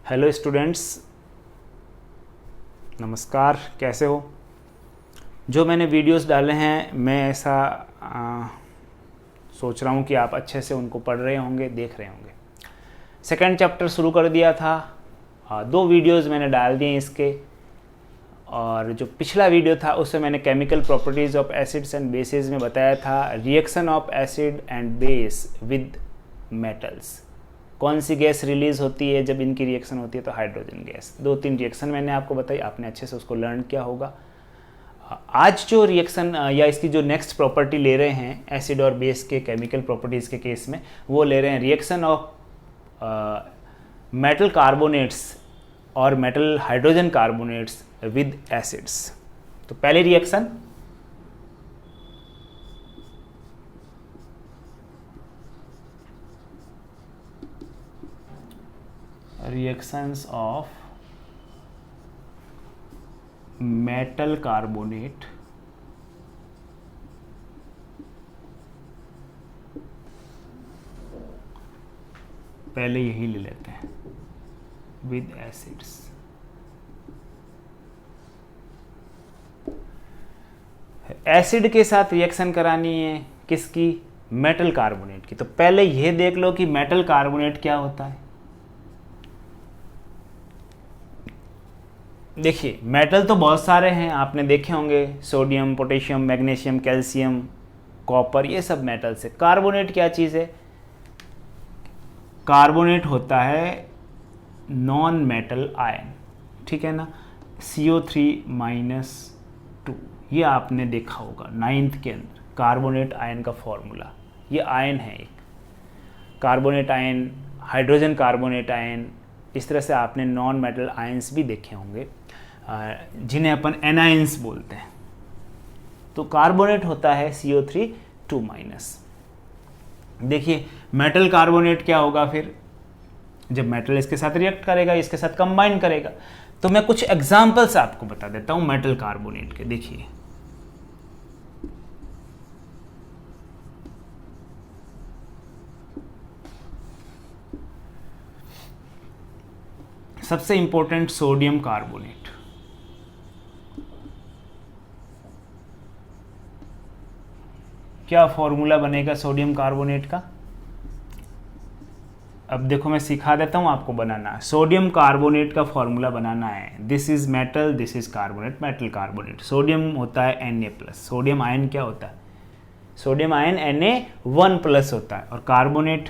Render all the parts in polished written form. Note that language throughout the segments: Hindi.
हेलो स्टूडेंट्स, नमस्कार। कैसे हो? जो मैंने वीडियोस डाले हैं मैं ऐसा सोच रहा हूँ कि आप अच्छे से उनको पढ़ रहे होंगे, देख रहे होंगे। सेकंड चैप्टर शुरू कर दिया था, 2 वीडियोस मैंने डाल दिए इसके। और जो पिछला वीडियो था उससे मैंने chemical properties of acids and bases में बताया था reaction of acid and base with metals. कौन सी गैस रिलीज़ होती है जब इनकी रिएक्शन होती है? तो हाइड्रोजन गैस। 2-3 रिएक्शन मैंने आपको बताई, आपने अच्छे से उसको लर्न किया होगा। आज जो रिएक्शन या इसकी जो नेक्स्ट प्रॉपर्टी ले रहे हैं एसिड और बेस के केमिकल प्रॉपर्टीज़ के केस में, वो ले रहे हैं रिएक्शन ऑफ मेटल कार्बोनेट्स और metal hydrogen carbonates with acids. तो पहले reaction, reactions of metal carbonate पहले यही ले लेते हैं विद एसिड्स। एसिड के साथ रिएक्शन करानी है किसकी? मेटल कार्बोनेट की। तो पहले यह देख लो कि मेटल कार्बोनेट क्या होता है। देखिए, मेटल तो बहुत सारे हैं, आपने देखे होंगे, sodium, potassium, magnesium, calcium, copper, ये सब मेटल से। कार्बोनेट क्या चीज़ है? कार्बोनेट होता है नॉन मेटल आयन, ठीक है ना। CO3-2, ये आपने देखा होगा 9th के अंदर, कार्बोनेट आयन का फॉर्मूला। ये आयन है एक, carbonate ion, hydrogen carbonate ion. इस तरह से आपने नॉन मेटल आयंस भी देखे होंगे जिन्हें अपन एनायंस बोलते हैं। तो कार्बोनेट होता है CO3-2-। देखिए, मेटल कार्बोनेट क्या होगा फिर? जब मेटल इसके साथ रिएक्ट करेगा, इसके साथ कंबाइन करेगा। तो मैं कुछ एग्जांपल्स आपको बता देता हूं मेटल कार्बोनेट के। देखिए, सबसे इंपॉर्टेंट सोडियम कार्बोनेट। क्या फॉर्मूला बनेगा सोडियम कार्बोनेट का? अब देखो, मैं सिखा देता हूं आपको बनाना। सोडियम कार्बोनेट का फॉर्मूला बनाना है। This is metal, this is carbonate, metal carbonate. Sodium होता है Na+। सोडियम आयन क्या होता है? सोडियम आयन Na1+ होता है। और कार्बोनेट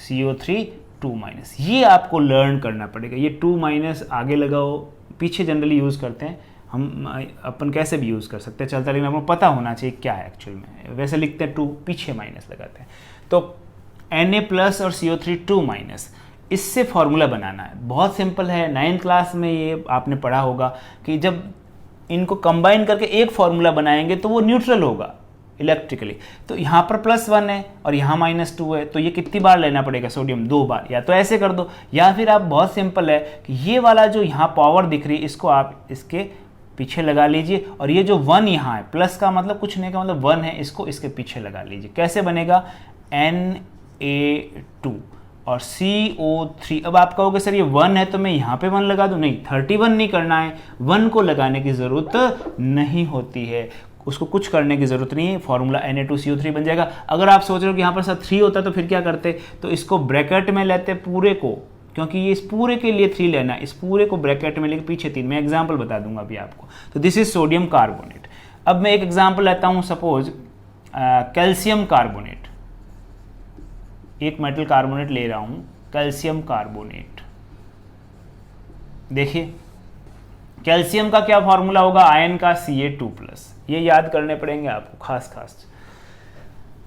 CO3-2-। ये आपको लर्न करना पड़ेगा। ये 2- आगे लगाओ, पीछे जनरली यूज़ करते हैं हम, अपन कैसे भी यूज़ कर सकते हैं, चलता, लेकिन आपको पता होना चाहिए क्या है एक्चुअल में। वैसे लिखते हैं 2, पीछे माइनस लगाते हैं। तो Na+ और CO3-2-, इससे फॉर्मूला बनाना है। बहुत सिंपल है, 9th क्लास में ये आपने पढ़ा होगा कि जब इनको कंबाइन करके एक फॉर्मूला बनाएंगे तो वो न्यूट्रल होगा इलेक्ट्रिकली। तो यहाँ पर +1 है और यहाँ -2 है, तो ये कितनी बार लेना पड़ेगा सोडियम? 2 बार। या तो ऐसे कर दो, या फिर आप, बहुत सिंपल है कि ये वाला जो यहाँ पावर दिख रही है, इसको आप इसके पीछे लगा लीजिए। और ये जो 1 यहाँ है, प्लस का मतलब कुछ नहीं का मतलब 1 है, इसको इसके पीछे लगा लीजिए। कैसे बनेगा? Na2 और CO3। अब आप कहोगे सर ये 1 है तो मैं यहाँ पे 1 लगा दूँ? नहीं, 31 नहीं करना है, 1 को लगाने की ज़रूरत नहीं होती है, उसको कुछ करने की ज़रूरत नहीं है। फॉर्मूला Na2CO3 बन जाएगा। अगर आप सोच रहे हो कि यहाँ पर सर 3 होता तो फिर क्या करते? तो इसको ब्रैकेट में लेते पूरे को, क्योंकि ये इस पूरे के लिए 3 लेना, इस पूरे को ब्रैकेट में लेके पीछे 3। मैं एग्जाम्पल बता दूंगा अभी आपको। तो दिस इज सोडियम कार्बोनेट। अब मैं एक एग्जाम्पल लेता हूँ, सपोज कैल्शियम कार्बोनेट। एक मेटल कार्बोनेट ले रहा हूँ, कैल्शियम कार्बोनेट। देखिए, कैल्शियम का क्या फॉर्मूला होगा? आयन का Ca2+। ये याद करने पड़ेंगे आपको खास।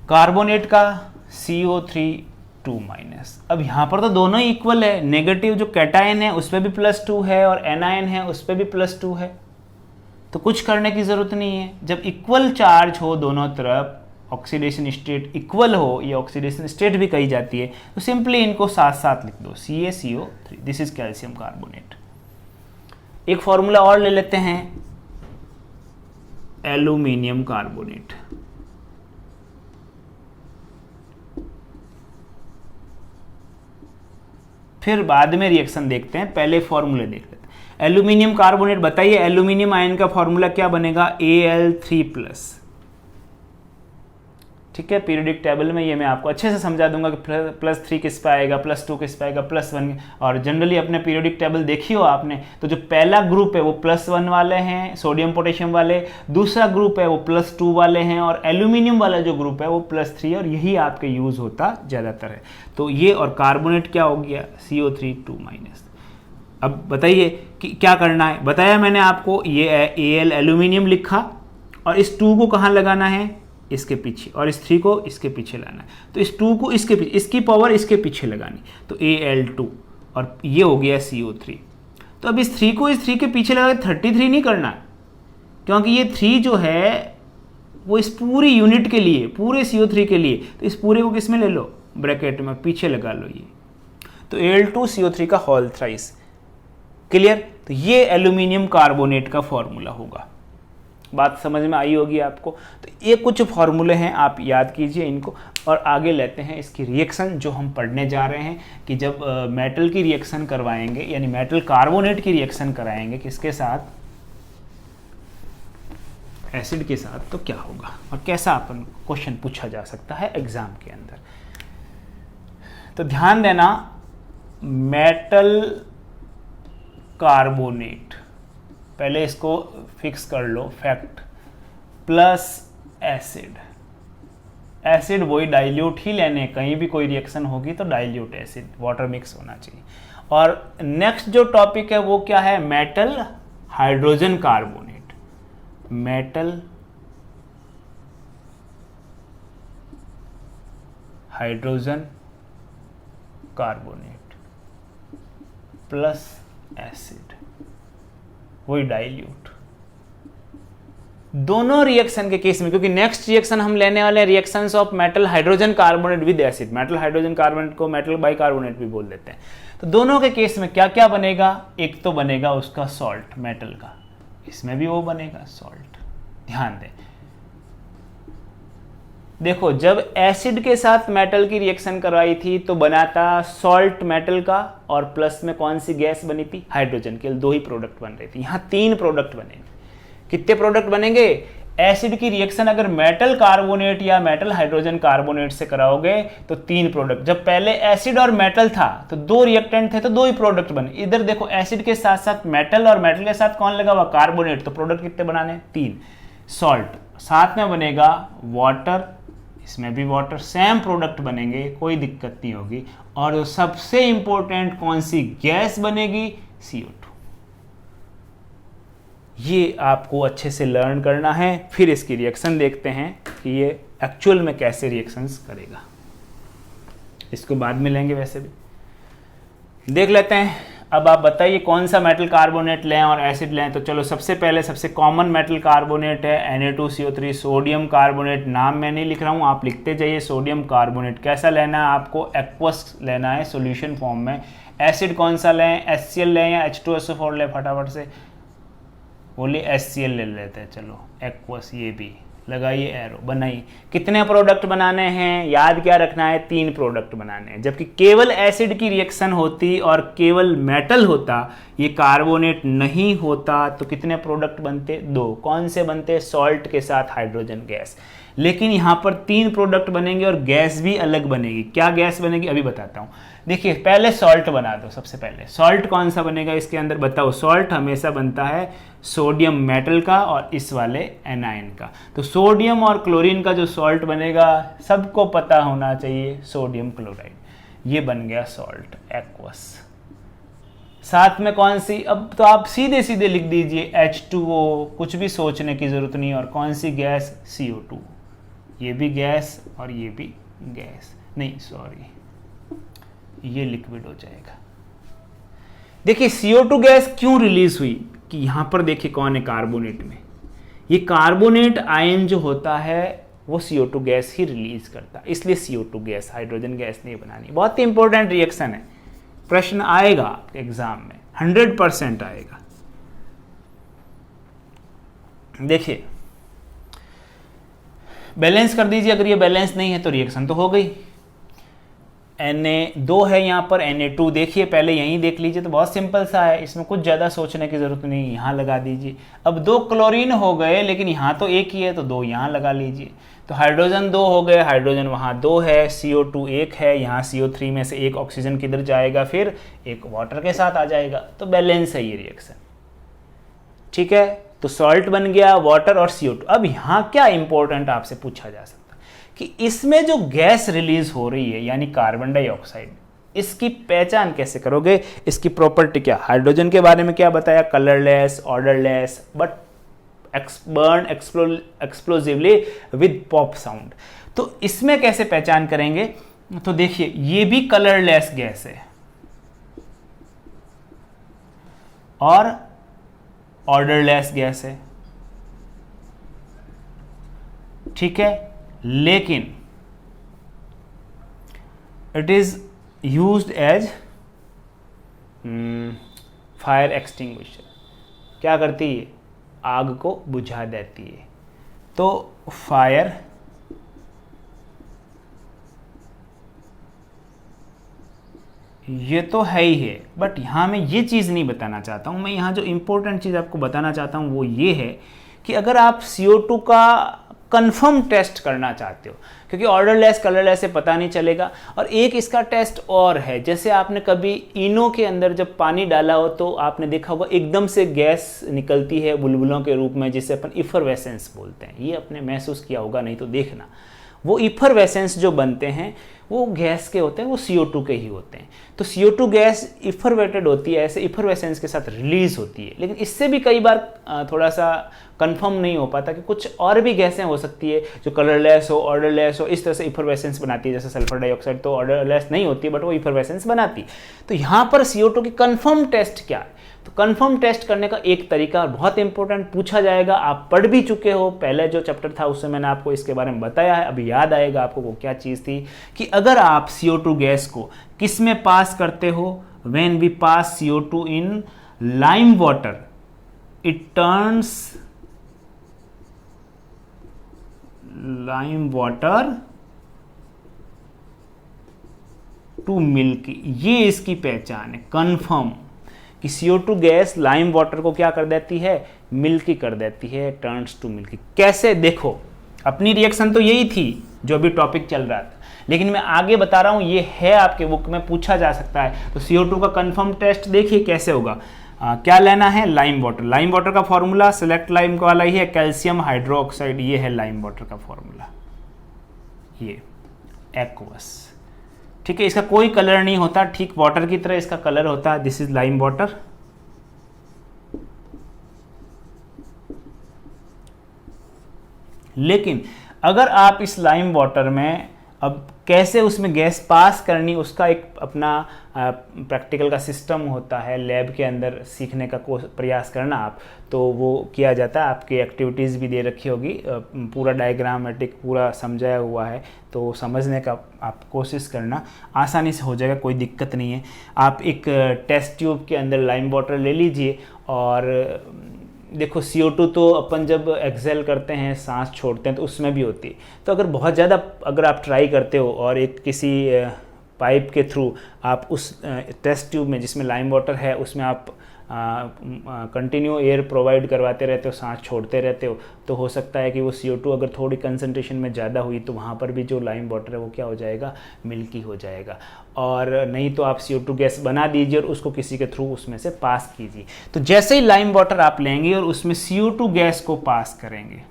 कार्बोनेट का CO3-2-। अब यहाँ पर तो दोनों ही इक्वल है। नेगेटिव जो कैटायन है उस पर भी +2 है और एनायन है उस पर भी +2 है, तो कुछ करने की ज़रूरत नहीं है। जब इक्वल चार्ज हो दोनों तरफ, ऑक्सीडेशन स्टेट इक्वल हो, ये ऑक्सीडेशन स्टेट भी कही जाती है, तो सिंपली इनको साथ साथ लिख दो, CaCO3। This is calcium carbonate. एक फॉर्मूला और ले लेते हैं, एल्यूमिनियम कार्बोनेट। फिर बाद में रिएक्शन देखते हैं, पहले फॉर्मूले देख लेते हैं। एल्यूमिनियम कार्बोनेट, बताइए एल्यूमिनियम आयन का फॉर्मूला क्या बनेगा, Al3+। ठीक है, पीरियोडिक टेबल में ये मैं आपको अच्छे से समझा दूंगा कि +3 किस पे आएगा, +2 किस पे आएगा, +1। और जनरली अपने पीरियोडिक टेबल देखी हो आपने, तो जो पहला ग्रुप है वो +1 वाले हैं, सोडियम पोटेशियम वाले, दूसरा ग्रुप है वो +2 वाले हैं, और एल्यूमिनियम वाला जो ग्रुप है वो +3, और यही आपके यूज़ होता ज़्यादातर है। तो ये, और कार्बोनेट क्या हो गया, CO3 2-। अब बताइए कि क्या करना है, बताया मैंने आपको, ये Al एल्यूमिनियम लिखा, और इस 2 को कहाँ लगाना है, इसके पीछे, और इस 3 को इसके पीछे लाना है। तो इस 2 को इसके पीछे, इसकी पावर इसके पीछे लगानी, तो Al2, और ये हो गया CO3। तो अब इस 3 को इस 3 के पीछे लगा के 33 नहीं करना, क्योंकि ये 3 जो है वो इस पूरी यूनिट के लिए, पूरे CO3 के लिए, तो इस पूरे को किस में ले लो, ब्रैकेट में पीछे लगा लो ये, तो Al2CO3 का होल थ्राइस। क्लियर। तो ये एल्यूमिनियम कार्बोनेट का फॉर्मूला होगा। बात समझ में आई होगी आपको। तो ये कुछ फॉर्मूले हैं, आप याद कीजिए इनको, और आगे लेते हैं इसकी रिएक्शन जो हम पढ़ने जा रहे हैं कि जब मेटल की रिएक्शन करवाएंगे, यानी मेटल कार्बोनेट की रिएक्शन कराएंगे किसके साथ, एसिड के साथ, तो क्या होगा और कैसा अपन क्वेश्चन पूछा जा सकता है एग्जाम के अंदर। तो ध्यान देना, मेटल कार्बोनेट, पहले इसको फिक्स कर लो, फैक्ट, प्लस एसिड। एसिड वही डाइल्यूट ही लेने, कहीं भी कोई रिएक्शन होगी तो डाइल्यूट एसिड, वाटर मिक्स होना चाहिए। और नेक्स्ट जो टॉपिक है वो क्या है, metal hydrogen carbonate. Metal hydrogen carbonate plus acid, वही डाइल्यूट। दोनों रिएक्शन के केस में, क्योंकि नेक्स्ट रिएक्शन हम लेने वाले हैं reactions of metal hydrogen carbonate with acid, metal hydrogen carbonate को मेटल बाइकार्बोनेट भी बोल देते हैं। तो दोनों के केस में क्या क्या बनेगा, एक तो बनेगा उसका सॉल्ट मेटल का, इसमें भी वो बनेगा सॉल्ट। ध्यान दें, देखो जब एसिड के साथ मेटल की रिएक्शन करवाई थी तो बना था सॉल्ट मेटल का, और प्लस में कौन सी गैस बनी थी, हाइड्रोजन। केवल 2 ही प्रोडक्ट बन रही थी, यहाँ 3 प्रोडक्ट बनेंगे। कितने प्रोडक्ट बनेंगे, एसिड की रिएक्शन अगर मेटल कार्बोनेट या मेटल हाइड्रोजन कार्बोनेट से कराओगे तो 3 प्रोडक्ट। जब पहले एसिड और मेटल था तो 2 रिएक्टेंट थे तो 2 ही प्रोडक्ट बने। इधर देखो एसिड के साथ साथ मेटल, और मेटल के साथ कौन लगा हुआ, कार्बोनेट, तो प्रोडक्ट कितने बनाने, 3। सॉल्ट साथ में बनेगा वाटर, इसमें भी वाटर, सेम प्रोडक्ट बनेंगे, कोई दिक्कत नहीं होगी। और सबसे इंपॉर्टेंट कौन सी गैस बनेगी, CO2। ये आपको अच्छे से लर्न करना है, फिर इसकी रिएक्शन देखते हैं कि ये एक्चुअल में कैसे रिएक्शंस करेगा। इसको बाद में लेंगे, वैसे भी देख लेते हैं। अब आप बताइए कौन सा मेटल कार्बोनेट लें और एसिड लें। तो चलो सबसे पहले सबसे कॉमन मेटल कार्बोनेट है Na2CO3, सोडियम कार्बोनेट। नाम मैं नहीं लिख रहा हूँ, आप लिखते जाइए सोडियम कार्बोनेट। कैसा लेना है आपको, एक्वस लेना है सोल्यूशन फॉर्म में। एसिड कौन सा लें, HCl लें या H2SO4 लें, फटाफट से बोलिए। HCl ले लेते हैं, चलो एक्वस, ये भी लगाइए एरो, बनाइए। कितने प्रोडक्ट बनाने हैं, याद क्या रखना है, 3 प्रोडक्ट बनाने हैं। जबकि केवल एसिड की रिएक्शन होती और केवल मेटल होता, ये कार्बोनेट नहीं होता, तो कितने प्रोडक्ट बनते, 2। कौन से बनते, सॉल्ट के साथ हाइड्रोजन गैस। लेकिन यहाँ पर 3 प्रोडक्ट बनेंगे और गैस भी अलग बनेगी। क्या गैस बनेगी अभी बताता हूँ। देखिए पहले सॉल्ट बना दो। सबसे पहले सॉल्ट कौन सा बनेगा इसके अंदर, बताओ। सॉल्ट हमेशा बनता है सोडियम मेटल का और इस वाले एनायन का। तो सोडियम और क्लोरीन का जो सॉल्ट बनेगा सबको पता होना चाहिए, सोडियम क्लोराइड। ये बन गया सॉल्ट एक्वस। साथ में कौन सी, अब तो आप सीधे सीधे लिख दीजिए H2O, कुछ भी सोचने की जरूरत नहीं। और कौन सी गैस, CO2। ये भी गैस और ये भी गैस, नहीं सॉरी, ये लिक्विड हो जाएगा। देखिए CO2 गैस क्यों रिलीज हुई, कि यहां पर देखिए कौन है कार्बोनेट में, ये कार्बोनेट आयन जो होता है वो CO2 गैस ही रिलीज करता है, इसलिए CO2 गैस, हाइड्रोजन गैस नहीं बनानी। बहुत ही इंपॉर्टेंट रिएक्शन है, प्रश्न आएगा एग्जाम में, 100% आएगा। देखिए बैलेंस कर दीजिए, अगर ये बैलेंस नहीं है तो रिएक्शन तो हो गई। Na2 है यहाँ पर, Na2 देखिए, पहले यहीं देख लीजिए, तो बहुत सिंपल सा है, इसमें कुछ ज़्यादा सोचने की ज़रूरत नहीं, यहाँ लगा दीजिए। अब 2 क्लोरीन हो गए, लेकिन यहाँ तो एक ही है, तो 2 यहाँ लगा लीजिए। तो हाइड्रोजन 2 हो गए, हाइड्रोजन वहाँ 2 है, CO2 1 है, यहाँ CO3 में से एक ऑक्सीजन किधर जाएगा, फिर एक वाटर के साथ आ जाएगा, तो बैलेंस है ये रिएक्शन। ठीक है, तो सॉल्ट बन गया, वाटर और CO2। अब यहाँ क्या इंपॉर्टेंट आपसे पूछा जा सकता है कि इसमें जो गैस रिलीज हो रही है, यानी कार्बन डाइऑक्साइड, इसकी पहचान कैसे करोगे, इसकी प्रॉपर्टी क्या। हाइड्रोजन के बारे में क्या बताया, colourless, odourless, but burn explosively with pop sound. तो इसमें कैसे पहचान करेंगे, तो देखिए ये भी कलरलेस गैस है और ऑर्डरलेस गैस है, ठीक है, लेकिन it is used as fire extinguisher. क्या करती है, आग को बुझा देती है। तो फायर ये तो है ही है, बट यहाँ मैं ये चीज़ नहीं बताना चाहता हूँ। मैं यहाँ जो इम्पोर्टेंट चीज़ आपको बताना चाहता हूँ वो ये है कि अगर आप CO2 का कंफर्म टेस्ट करना चाहते हो, क्योंकि ऑर्डरलेस कलरलेस से पता नहीं चलेगा। और एक इसका टेस्ट और है, जैसे आपने कभी इनो के अंदर जब पानी डाला हो तो आपने देखा होगा एकदम से गैस निकलती है बुलबुलों के रूप में, जिसे अपन इफरवेसेंस बोलते हैं। ये आपने महसूस किया होगा, नहीं तो देखना। वो इफरवेसेंस जो बनते हैं वो गैस के होते हैं, वो CO2 के ही होते हैं। तो CO2 गैस इफरवेटेड होती है, ऐसे इफरवेसेंस के साथ रिलीज होती है। लेकिन इससे भी कई बार थोड़ा सा कंफर्म नहीं हो पाता कि कुछ और भी गैसें हो सकती है जो कलरलेस हो, ऑर्डरलेस हो, इस तरह से इफरवेसेंस बनाती है। जैसे सल्फर डाइऑक्साइड तो ऑर्डरलेस नहीं होती, बट वो इफरवेसेंस बनाती। तो यहाँ पर CO2 की कंफर्म टेस्ट क्या है, तो कंफर्म टेस्ट करने का एक तरीका और बहुत इंपॉर्टेंट पूछा जाएगा। आप पढ़ भी चुके हो, पहले जो चैप्टर था उससे मैंने आपको इसके बारे में बताया है। अभी याद आएगा आपको वो क्या चीज़ थी कि अगर आप CO2 गैस को किस में पास करते हो, when we pass CO2 in lime water, it turns lime water to milky. ये इसकी पहचान है कंफर्म कि CO2 गैस लाइम वाटर को क्या कर देती है, मिल्की कर देती है, टर्न्स टू मिल्की। कैसे, देखो अपनी रिएक्शन तो यही थी जो अभी टॉपिक चल रहा था, लेकिन मैं आगे बता रहा हूं, ये है आपके बुक में, पूछा जा सकता है। तो CO2 का कंफर्म टेस्ट देखिए कैसे होगा। क्या लेना है, लाइम वाटर। लाइम वाटर का फॉर्मूला सेलेक्ट लाइम का वाला ही है, कैल्शियम हाइड्रोक्साइड, ये है लाइम वाटर का फॉर्मूला, ये एक्वस। ठीक है, इसका कोई कलर नहीं होता, ठीक वाटर की तरह इसका कलर होता है। This is lime water. लेकिन अगर आप इस लाइम वाटर में अब कैसे उसमें गैस पास करनी, उसका एक अपना प्रैक्टिकल का सिस्टम होता है, लैब के अंदर सीखने का प्रयास करना आप, तो वो किया जाता है। आपकी एक्टिविटीज़ भी दे रखी होगी, पूरा डायग्रामेटिक पूरा समझाया हुआ है, तो समझने का आप कोशिश करना, आसानी से हो जाएगा, कोई दिक्कत नहीं है। आप एक टेस्ट ट्यूब के अंदर लाइम वाटर ले लीजिए और देखो CO2 तो अपन जब एक्सेल करते हैं, सांस छोड़ते हैं, तो उसमें भी होती है। तो अगर बहुत ज़्यादा अगर आप ट्राई करते हो और एक किसी पाइप के थ्रू आप उस टेस्ट ट्यूब में जिसमें लाइम वाटर है उसमें आप कंटिन्यू एयर प्रोवाइड करवाते रहते हो, सांस छोड़ते रहते हो, तो हो सकता है कि वो CO2 अगर थोड़ी कंसंट्रेशन में ज़्यादा हुई तो वहाँ पर भी जो लाइम वाटर है वो क्या हो जाएगा, मिल्की हो जाएगा। और नहीं तो आप CO2 गैस बना दीजिए और उसको किसी के थ्रू उसमें से पास कीजिए। तो जैसे ही लाइम वाटर आप लेंगे और उसमें CO2 गैस को पास करेंगे,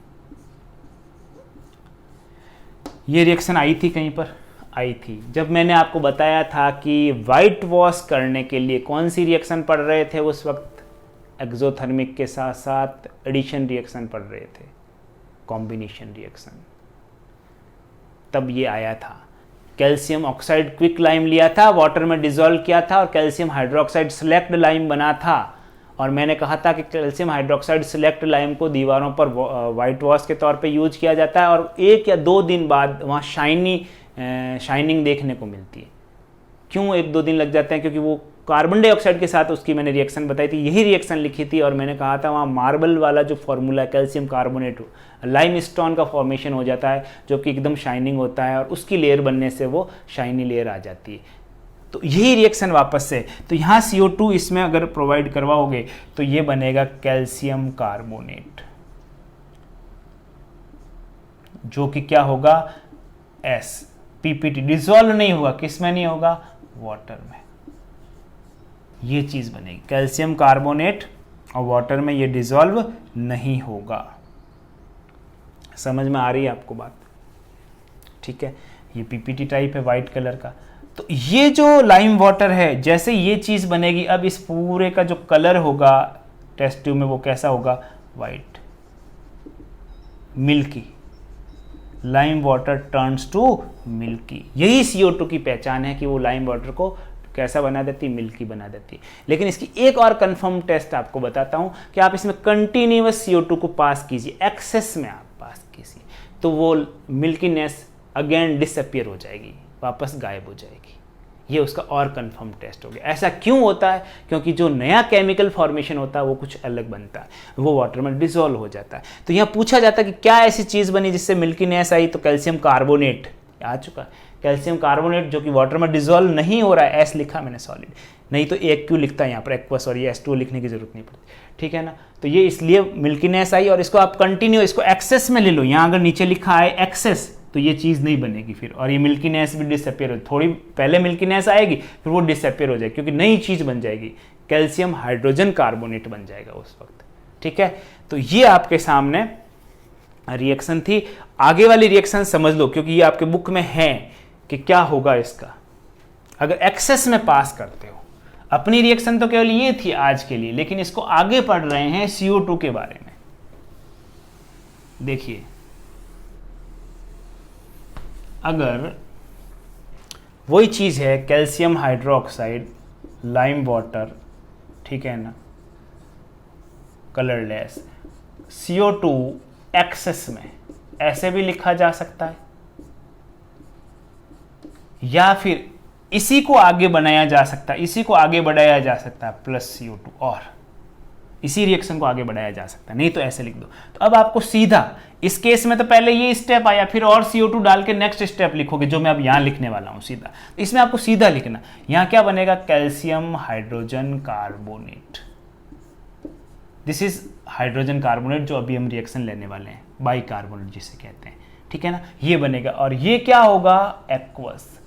ये रिएक्शन आई थी कहीं पर, आई थी जब मैंने आपको बताया था कि वाइट वॉश करने के लिए कौन सी रिएक्शन पढ़ रहे थे उस वक्त, एक्सोथर्मिक के साथ साथ एडिशन रिएक्शन पढ़ रहे थे, कॉम्बिनेशन रिएक्शन। तब ये आया था, कैल्शियम ऑक्साइड क्विक लाइम लिया था, वाटर में डिसॉल्व किया था और कैल्शियम हाइड्रोक्साइड सेलेक्ट लाइम बना था। और मैंने कहा था कि कैल्शियम हाइड्रोक्साइड सेलेक्ट लाइम को दीवारों पर वाइट वॉश के तौर पे यूज किया जाता है और 1 या 2 दिन बाद वहाँ शाइनिंग देखने को मिलती है। क्यों 1-2 दिन लग जाते हैं? क्योंकि वो कार्बन डाइऑक्साइड के साथ उसकी मैंने रिएक्शन बताई थी, यही रिएक्शन लिखी थी और मैंने कहा था वहाँ मार्बल वाला जो फॉर्मूला है कैल्शियम कार्बोनेट, लाइम स्टोन का फॉर्मेशन हो जाता है जो कि एकदम शाइनिंग होता है और उसकी लेयर बनने से वो शाइनी लेयर आ जाती है। तो यही रिएक्शन वापस से, तो यहाँ CO2 इसमें अगर प्रोवाइड करवाओगे तो ये बनेगा कैल्शियम कार्बोनेट, जो कि क्या होगा S PPT, डिसॉल्व नहीं होगा, किस में नहीं होगा, वाटर में। ये चीज बनेगी कैल्शियम कार्बोनेट और वाटर में ये डिसॉल्व नहीं होगा। समझ में आ रही है आपको बात? ठीक है, ये PPT टाइप है वाइट कलर का। तो ये जो लाइम वाटर है, जैसे ये चीज बनेगी, अब इस पूरे का जो कलर होगा टेस्ट ट्यूब में वो कैसा होगा, white milky. Lime water turns to milky. यही CO2 की पहचान है कि वो लाइम वाटर को कैसा बना देती, मिल्की बना देती। लेकिन इसकी एक और कंफर्म टेस्ट आपको बताता हूं कि आप इसमें कंटिन्यूअस CO2 को पास कीजिए, एक्सेस में आप पास कीजिए, तो वो मिल्कीनेस अगेन डिसअपियर हो जाएगी, वापस गायब हो जाएगी। ये उसका और कंफर्म टेस्ट हो गया। ऐसा क्यों होता है? क्योंकि जो नया केमिकल फॉर्मेशन होता है वो कुछ अलग बनता है, वो वाटर में डिसॉल्व हो जाता है। तो यहाँ पूछा जाता है कि क्या ऐसी चीज़ बनी जिससे मिल्कीनेस आई, तो कैल्शियम कार्बोनेट आ चुका है। कैल्शियम कार्बोनेट जो कि वाटर में डिसॉल्व नहीं हो रहा है, एस लिखा मैंने सॉलिड, नहीं तो AQ लिखता है यहाँ पर, एक्वस, और ये H2O लिखने की जरूरत नहीं पड़ती, ठीक है ना। तो ये इसलिए मिल्कीनेस आई, और इसको आप कंटिन्यू इसको एक्सेस में ले लो। यहाँ अगर नीचे लिखा है एक्सेस तो ये चीज़ नहीं बनेगी फिर, और ये मिल्कीनेस भी डिसअपियर हो, थोड़ी पहले मिल्कीनेस आएगी फिर वो डिसअपियर हो जाएगी, क्योंकि नई चीज़ बन जाएगी, कैल्शियम हाइड्रोजन कार्बोनेट बन जाएगा उस वक्त। ठीक है, तो ये आपके सामने रिएक्शन थी। आगे वाली रिएक्शन समझ लो, क्योंकि ये आपके बुक में है कि क्या होगा इसका अगर एक्सेस में पास करते हो। अपनी रिएक्शन तो केवल ये थी आज के लिए, लेकिन इसको आगे पढ़ रहे हैं CO2 के बारे में। देखिए, अगर वही चीज़ है कैल्शियम हाइड्रोक्साइड, लाइम वाटर, ठीक है ना, कलरलेस, CO2 एक्सेस में, ऐसे भी लिखा जा सकता है, या फिर इसी को आगे बनाया जा सकता है, इसी को आगे बढ़ाया जा सकता है प्लस CO2, और इसी रिएक्शन को आगे बढ़ाया जा सकता है, नहीं तो ऐसे लिख दो। तो अब आपको सीधा इस केस में तो पहले ये स्टेप आया, फिर और CO2 डाल के नेक्स्ट स्टेप लिखोगे, जो मैं अब यहां लिखने वाला हूं सीधा। तो इसमें आपको सीधा लिखना, यहां क्या बनेगा, calcium hydrogen carbonate. This is hydrogen carbonate, जो अभी हम रिएक्शन लेने वाले हैं, बाइकार्बोनेट जिसे कहते हैं, ठीक है ना, ये बनेगा। और ये क्या होगा, एक्वस।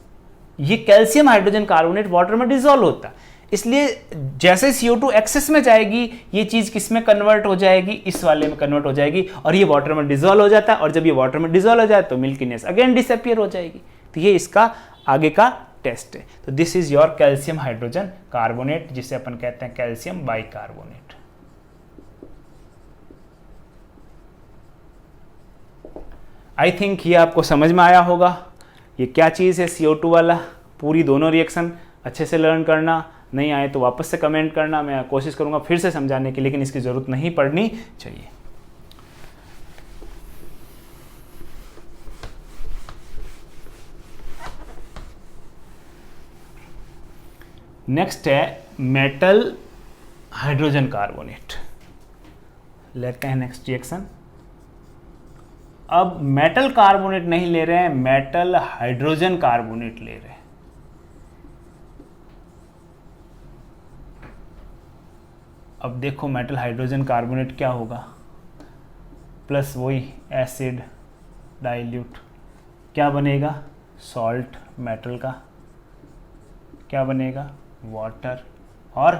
ये कैल्शियम हाइड्रोजन कार्बोनेट वाटर में डिसॉल्व होता है, इसलिए जैसे CO2 एक्सेस में जाएगी, ये चीज किस में कन्वर्ट हो जाएगी, इस वाले में कन्वर्ट हो जाएगी, और ये वाटर में डिसॉल्व हो जाता है। और जब ये वाटर में डिसॉल्व हो जाए तो मिल्कीनेस अगेन डिसअपियर हो जाएगी। तो ये इसका आगे का टेस्ट है। तो this is your calcium hydrogen carbonate, जिसे अपन कहते हैं कैल्शियम बाइकार्बोनेट। आई थिंक ये आपको समझ में आया होगा, ये क्या चीज़ है CO2 वाला। पूरी दोनों रिएक्शन अच्छे से लर्न करना, नहीं आए तो वापस से कमेंट करना, मैं कोशिश करूंगा फिर से समझाने की, लेकिन इसकी ज़रूरत नहीं पड़नी चाहिए। नेक्स्ट है मेटल हाइड्रोजन कार्बोनेट। लेते हैं नेक्स्ट रिएक्शन। अब मेटल कार्बोनेट नहीं ले रहे हैं, मेटल हाइड्रोजन कार्बोनेट ले रहे हैं। अब देखो मेटल हाइड्रोजन कार्बोनेट क्या होगा, प्लस वही एसिड डाइल्यूट, क्या बनेगा, सॉल्ट मेटल का, क्या बनेगा, वाटर और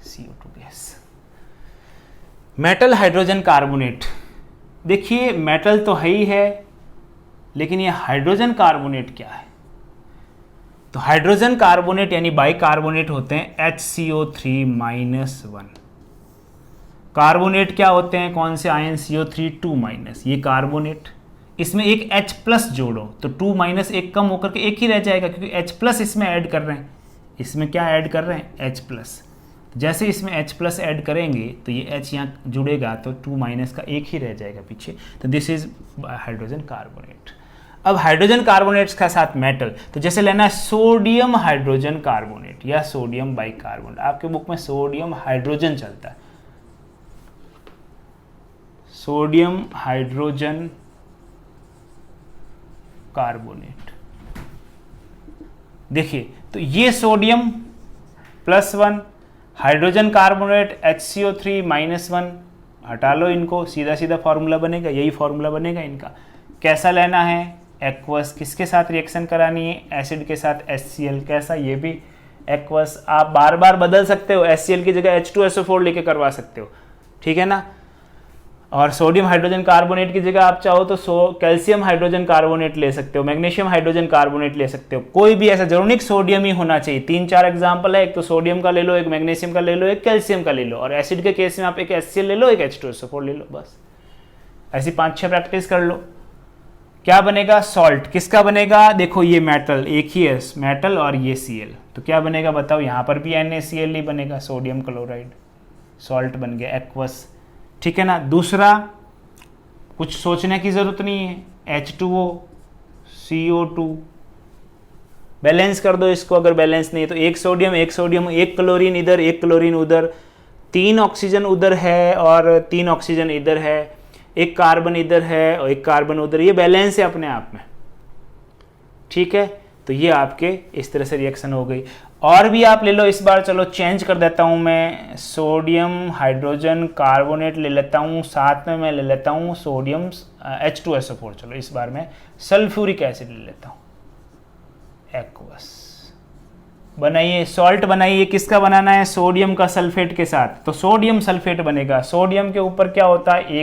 CO2 gas. Metal hydrogen carbonate, देखिए मेटल तो है ही है, लेकिन ये हाइड्रोजन कार्बोनेट क्या है। तो हाइड्रोजन कार्बोनेट यानी बाइकार्बोनेट होते हैं HCO3-1। कार्बोनेट क्या होते हैं, कौन से आयन, CO3 2-, ये कार्बोनेट। इसमें एक H+ जोड़ो तो 2- एक कम होकर के एक ही रह जाएगा, क्योंकि H+ इसमें ऐड कर रहे हैं। इसमें क्या ऐड कर रहे हैं, H+। जैसे इसमें H+ ऐड करेंगे तो ये H यहाँ जुड़ेगा तो 2- का एक ही रह जाएगा पीछे। तो दिस इज हाइड्रोजन कार्बोनेट। अब हाइड्रोजन कार्बोनेट्स का साथ मेटल, तो जैसे लेना है सोडियम हाइड्रोजन कार्बोनेट या सोडियम बाइकार्बोनेट। आपके बुक में सोडियम हाइड्रोजन चलता है, सोडियम हाइड्रोजन कार्बोनेट। देखिए तो ये सोडियम +1, हाइड्रोजन कार्बोनेट HCO3 -1, हटा लो इनको, सीधा सीधा फॉर्मूला बनेगा, यही फॉर्मूला बनेगा इनका। कैसा लेना है? एक्वस। किसके साथ रिएक्शन करानी है? एसिड के साथ HCl। कैसा? ये भी एक्वस। आप बार बार बदल सकते हो, HCl की जगह H2SO4 लेके करवा सकते हो, ठीक है ना। और सोडियम हाइड्रोजन कार्बोनेट की जगह आप चाहो तो कैल्शियम हाइड्रोजन कार्बोनेट ले सकते हो, मैग्नीशियम हाइड्रोजन कार्बोनेट ले सकते हो। कोई भी ऐसा जरूरी नहीं सोडियम ही होना चाहिए। 3-4 एग्जांपल है, एक तो सोडियम का ले लो, एक मैग्नीशियम का ले लो, एक कैल्शियम का ले लो, और एसिड के केस में आप एक HCl ले लो, एक H2SO4 ले लो, बस। ऐसी 5-6 प्रैक्टिस कर लो। क्या बनेगा? सॉल्ट। किसका बनेगा? देखो ये मेटल, एक ही है मेटल और ये Cl, तो क्या बनेगा बताओ? यहाँ पर भी NaCl ही बनेगा, सोडियम क्लोराइड, सॉल्ट बन गया, एक्वस, ठीक है ना। दूसरा कुछ सोचने की जरूरत नहीं है, H2O CO2, बैलेंस कर दो इसको। अगर बैलेंस नहीं है तो एक सोडियम, एक क्लोरीन इधर, एक क्लोरीन उधर, 3 ऑक्सीजन उधर है और 3 ऑक्सीजन इधर है, एक कार्बन इधर है और एक कार्बन उधर, ये बैलेंस है अपने आप में, ठीक है। तो ये आपके इस तरह से रिएक्शन हो गई। और भी आप ले लो, इस बार चलो चेंज कर देता हूँ मैं, सोडियम हाइड्रोजन कार्बोनेट ले लेता हूँ, साथ में मैं ले लेता हूँ सोडियम H2SO4। चलो इस बार मैं सल्फ्यूरिक एसिड ले लेता हूँ, एक्वस। बनाइए, सॉल्ट बनाइए। किसका बनाना है? सोडियम का सल्फेट के साथ, तो सोडियम सल्फेट बनेगा। सोडियम के ऊपर क्या होता है? एक